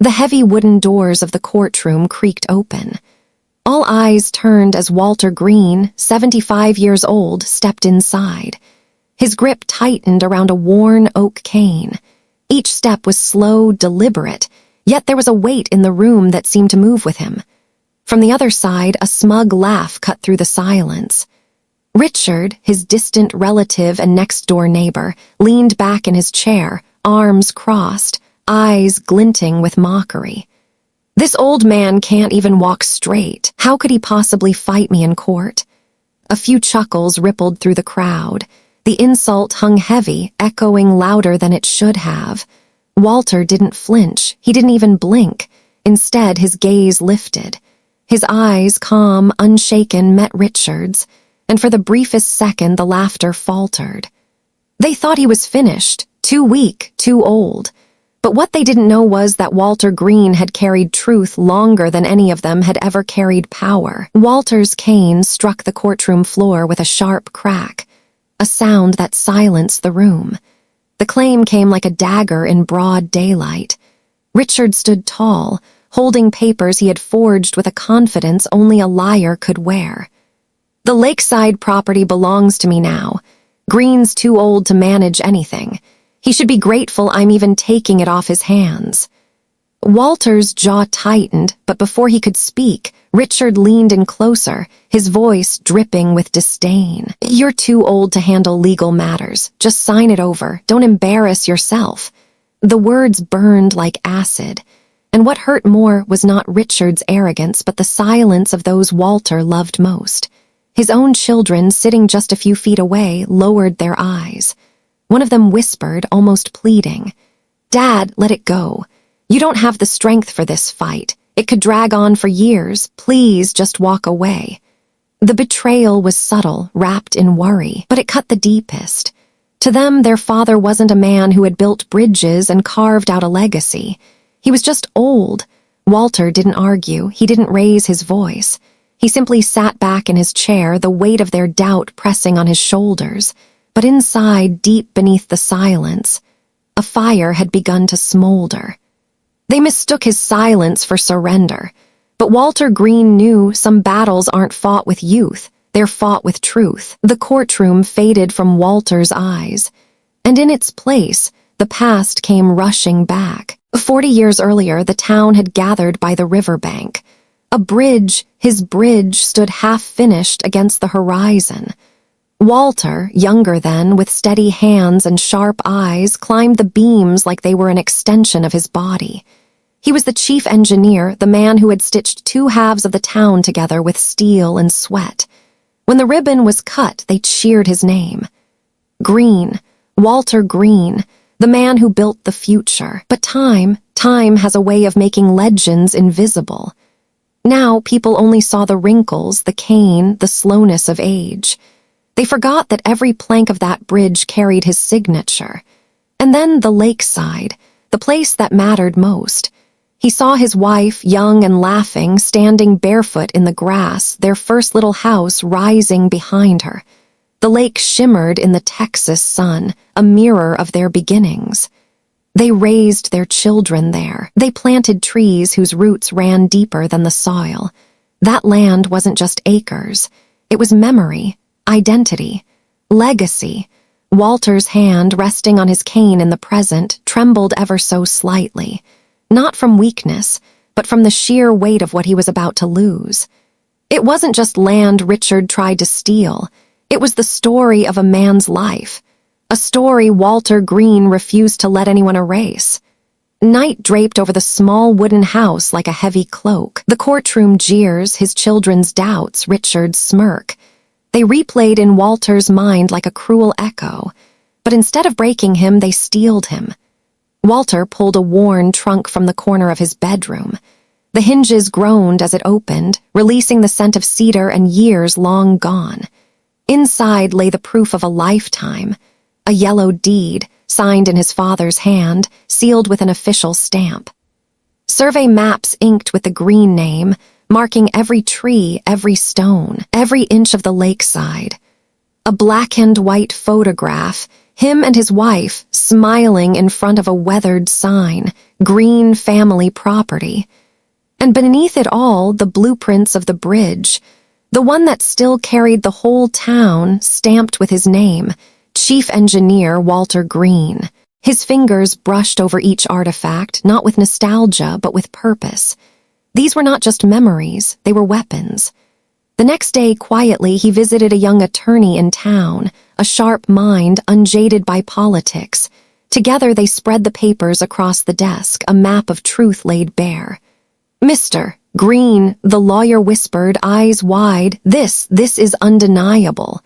The heavy wooden doors of the courtroom creaked open. All eyes turned as Walter Greene, 75 years old, stepped inside. His grip tightened around a worn oak cane. Each step was slow, deliberate, yet there was a weight in the room that seemed to move with him. From the other side, a smug laugh cut through the silence. Richard, his distant relative and next-door neighbor, leaned back in his chair, arms crossed, eyes glinting with mockery. "This old man can't even walk straight. How could he possibly fight me in court?" A few chuckles rippled through the crowd. The insult hung heavy, echoing louder than it should have. Walter didn't flinch. He didn't even blink. Instead, his gaze lifted. His eyes, calm, unshaken, met Richard's, and for the briefest second the laughter faltered. They thought he was finished, too weak, too old. But what they didn't know was that Walter Greene had carried truth longer than any of them had ever carried power. Walter's cane struck the courtroom floor with a sharp crack, a sound that silenced the room. The claim came like a dagger in broad daylight. Richard stood tall, holding papers he had forged with a confidence only a liar could wear. "The lakeside property belongs to me now. Greene's too old to manage anything. He should be grateful I'm even taking it off his hands." Walter's jaw tightened, but before he could speak, Richard leaned in closer, his voice dripping with disdain. "You're too old to handle legal matters. Just sign it over. Don't embarrass yourself." The words burned like acid, and what hurt more was not Richard's arrogance but the silence of those Walter loved most. His own children, sitting just a few feet away, lowered their eyes. One of them whispered, almost pleading, "Dad, let it go. You don't have the strength for this fight. It could drag on for years. Please just walk away." The betrayal was subtle, wrapped in worry, but it cut the deepest. To them, their father wasn't a man who had built bridges and carved out a legacy. He was just old. Walter didn't argue. He didn't raise his voice. He simply sat back in his chair, the weight of their doubt pressing on his shoulders. But inside, deep beneath the silence, a fire had begun to smolder. They mistook his silence for surrender. But Walter Greene knew some battles aren't fought with youth, they're fought with truth. The courtroom faded from Walter's eyes, and in its place, the past came rushing back. 40 years earlier, the town had gathered by the riverbank. A bridge, his bridge, stood half-finished against the horizon. Walter, younger then, with steady hands and sharp eyes, climbed the beams like they were an extension of his body. He was the chief engineer, the man who had stitched two halves of the town together with steel and sweat. When the ribbon was cut, they cheered his name. Greene, Walter Greene, the man who built the future. But time has a way of making legends invisible. Now people only saw the wrinkles, the cane, the slowness of age. They forgot that every plank of that bridge carried his signature. And then the lakeside, the place that mattered most. He saw his wife, young and laughing, standing barefoot in the grass, their first little house rising behind her. The lake shimmered in the Texas sun, a mirror of their beginnings. They raised their children there. They planted trees whose roots ran deeper than the soil. That land wasn't just acres. It was memory, identity, legacy. Walter's hand, resting on his cane in the present, trembled ever so slightly. Not from weakness, but from the sheer weight of what he was about to lose. It wasn't just land Richard tried to steal. It was the story of a man's life. A story Walter Greene refused to let anyone erase. Night draped over the small wooden house like a heavy cloak. The courtroom jeers, his children's doubts, Richard's smirk. They replayed in Walter's mind like a cruel echo. But instead of breaking him, they steeled him. Walter pulled a worn trunk from the corner of his bedroom. The hinges groaned as it opened, releasing the scent of cedar and years long gone. Inside lay the proof of a lifetime, a yellow deed, signed in his father's hand, sealed with an official stamp. Survey maps inked with the Greene name, marking every tree, every stone, every inch of the lakeside. A blackened white photograph, Him and his wife, smiling in front of a weathered sign, Greene family property. And beneath it all, the blueprints of the bridge, the one that still carried the whole town stamped with his name, Chief Engineer Walter Greene. His fingers brushed over each artifact, not with nostalgia, but with purpose. These were not just memories, they were weapons. The next day, quietly, he visited a young attorney in town, a sharp mind unjaded by politics. Together they spread the papers across the desk, a map of truth laid bare. "Mr. Greene," the lawyer whispered, eyes wide, this is undeniable.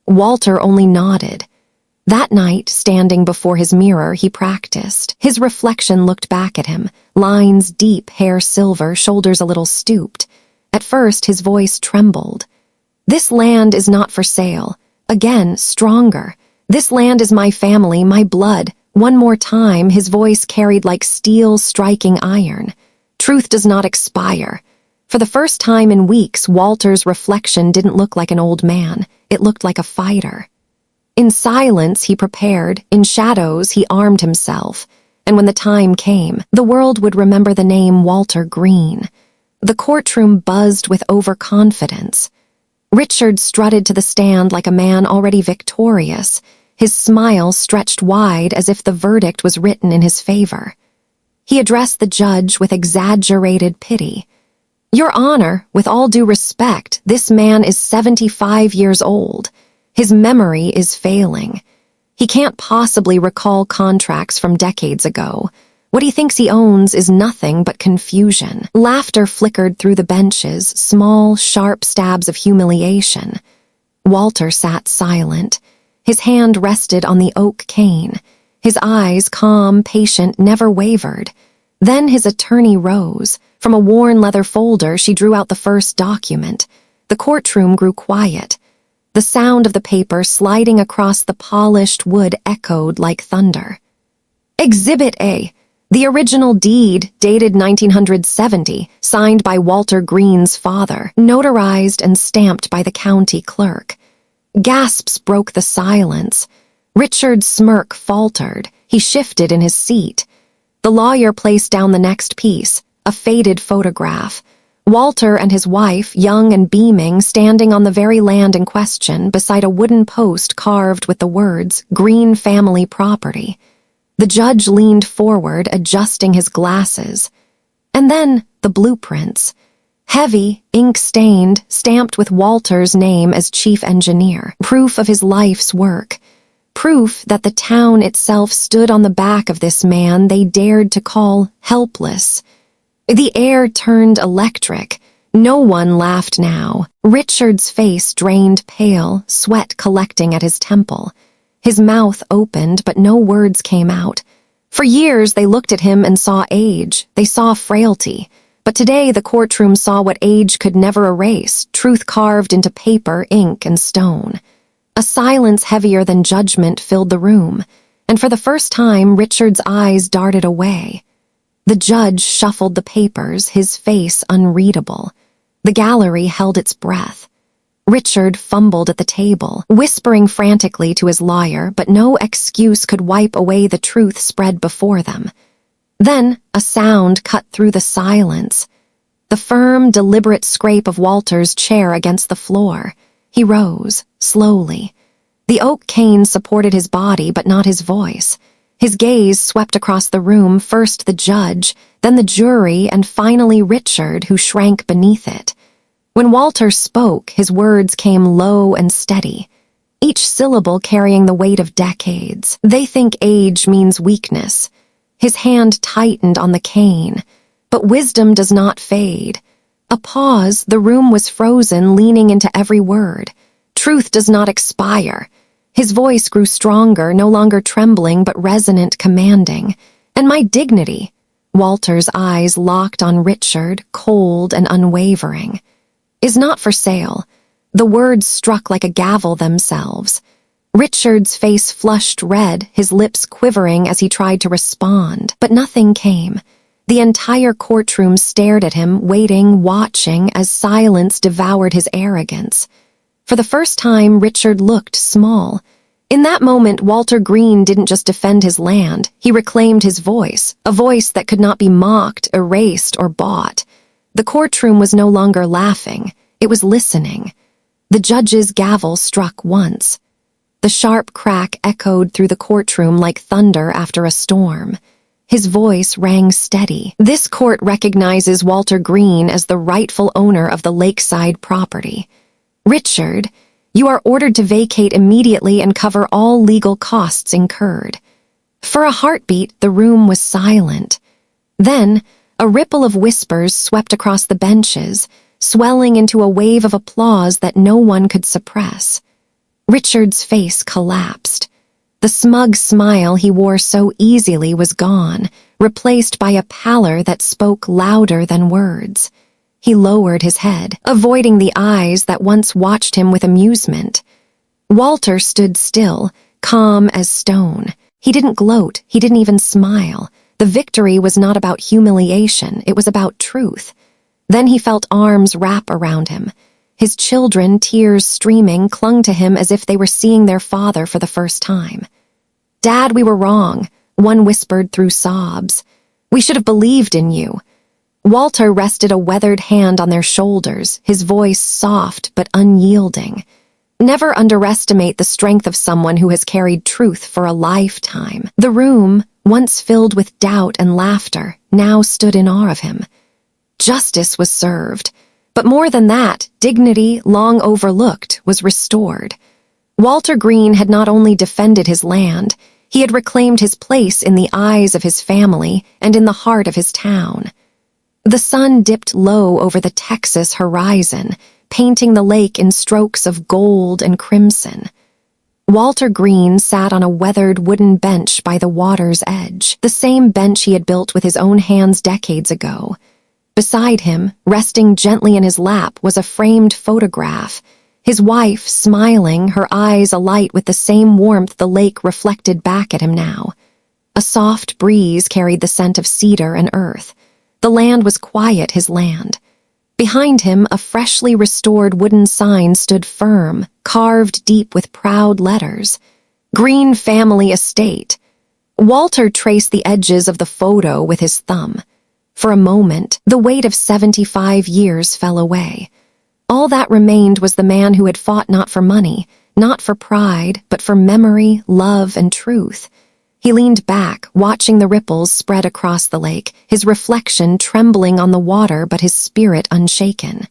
Walter only nodded. That night, standing before his mirror, he practiced. His reflection looked back at him, lines deep, hair silver, shoulders a little stooped. At first, his voice trembled. "This land is not for sale." Again, stronger. "This land is my family, my blood." One more time, his voice carried like steel striking iron. Truth does not expire. For the first time in weeks, Walter's reflection didn't look like an old man. It looked like a fighter. In silence, he prepared. In shadows, he armed himself. And when the time came, the world would remember the name Walter Greene. The courtroom buzzed with overconfidence. Richard strutted to the stand like a man already victorious, his smile stretched wide as if the verdict was written in his favor. He addressed the judge with exaggerated pity. "Your Honor, with all due respect, this man is 75 years old. His memory is failing. He can't possibly recall contracts from decades ago. What he thinks he owns is nothing but confusion." Laughter flickered through the benches, small, sharp stabs of humiliation. Walter sat silent. His hand rested on the oak cane. His eyes, calm, patient, never wavered. Then his attorney rose. From a worn leather folder, she drew out the first document. The courtroom grew quiet. The sound of the paper sliding across the polished wood echoed like thunder. "Exhibit A. The original deed, dated 1970, signed by Walter Greene's father, notarized and stamped by the county clerk." Gasps broke the silence. Richard's smirk faltered. He shifted in his seat. The lawyer placed down the next piece, a faded photograph. Walter and his wife, young and beaming, standing on the very land in question beside a wooden post carved with the words, "Greene family property." The judge leaned forward, adjusting his glasses. And then the blueprints. Heavy, ink-stained, stamped with Walter's name as chief engineer. Proof of his life's work. Proof that the town itself stood on the back of this man they dared to call helpless. The air turned electric. No one laughed now. Richard's face drained pale, sweat collecting at his temple. His mouth opened, but no words came out. For years they looked at him and saw age. They saw frailty. But today the courtroom saw what age could never erase, truth carved into paper, ink, and stone. A silence heavier than judgment filled the room, and for the first time Richard's eyes darted away. The judge shuffled the papers, his face unreadable. The gallery held its breath. Richard fumbled at the table, whispering frantically to his lawyer, but no excuse could wipe away the truth spread before them. Then a sound cut through the silence. The firm, deliberate scrape of Walter's chair against the floor. He rose, slowly. The oak cane supported his body, but not his voice. His gaze swept across the room, first the judge, then the jury, and finally Richard, who shrank beneath it. When Walter spoke, his words came low and steady, each syllable carrying the weight of decades. "They think age means weakness." His hand tightened on the cane. But wisdom does not fade. A pause, the room was frozen, leaning into every word. Truth does not expire. His voice grew stronger, no longer trembling, but resonant, commanding. "And my dignity." Walter's eyes locked on Richard, cold and unwavering. "Is not for sale." The words struck like a gavel themselves. Richard's face flushed red, his lips quivering as he tried to respond, but nothing came. The entire courtroom stared at him, waiting, watching, as silence devoured his arrogance. For the first time, Richard looked small. In that moment, Walter Greene didn't just defend his land, he reclaimed his voice, a voice that could not be mocked, erased, or bought. The courtroom was no longer laughing, it was listening. The judge's gavel struck once. The sharp crack echoed through the courtroom like thunder after a storm. His voice rang steady. This court recognizes Walter Greene as the rightful owner of the lakeside property. Richard, you are ordered to vacate immediately and cover all legal costs incurred. For a heartbeat, the room was silent. Then, a ripple of whispers swept across the benches, swelling into a wave of applause that no one could suppress. Richard's face collapsed. The smug smile he wore so easily was gone, replaced by a pallor that spoke louder than words. He lowered his head, avoiding the eyes that once watched him with amusement. Walter stood still, calm as stone. He didn't gloat, he didn't even smile. The victory was not about humiliation, it was about truth. Then he felt arms wrap around him. His children, tears streaming, clung to him as if they were seeing their father for the first time. "Dad, we were wrong," one whispered through sobs. "We should have believed in you." Walter rested a weathered hand on their shoulders, his voice soft but unyielding. Never underestimate the strength of someone who has carried truth for a lifetime. The room, once filled with doubt and laughter, now stood in awe of him. Justice was served. But more than that, dignity, long overlooked, was restored. Walter Greene had not only defended his land, he had reclaimed his place in the eyes of his family and in the heart of his town. The sun dipped low over the Texas horizon, painting the lake in strokes of gold and crimson. Walter Greene sat on a weathered wooden bench by the water's edge, the same bench he had built with his own hands decades ago. Beside him, resting gently in his lap, was a framed photograph. His wife, smiling, her eyes alight with the same warmth the lake reflected back at him now. A soft breeze carried the scent of cedar and earth. The land was quiet, his land. Behind him, a freshly restored wooden sign stood firm, carved deep with proud letters. Greene Family Estate. Walter traced the edges of the photo with his thumb. For a moment, the weight of 75 years fell away. All that remained was the man who had fought not for money, not for pride, but for memory, love, and truth. He leaned back, watching the ripples spread across the lake, his reflection trembling on the water but his spirit unshaken.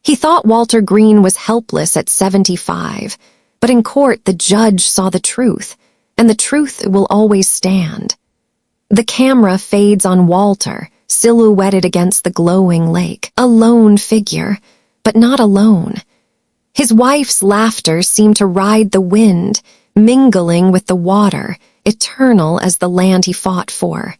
He thought Walter Greene was helpless at 75, but in court the judge saw the truth, and the truth will always stand. The camera fades on Walter, silhouetted against the glowing lake, a lone figure, but not alone. His wife's laughter seemed to ride the wind, mingling with the water, eternal as the land he fought for.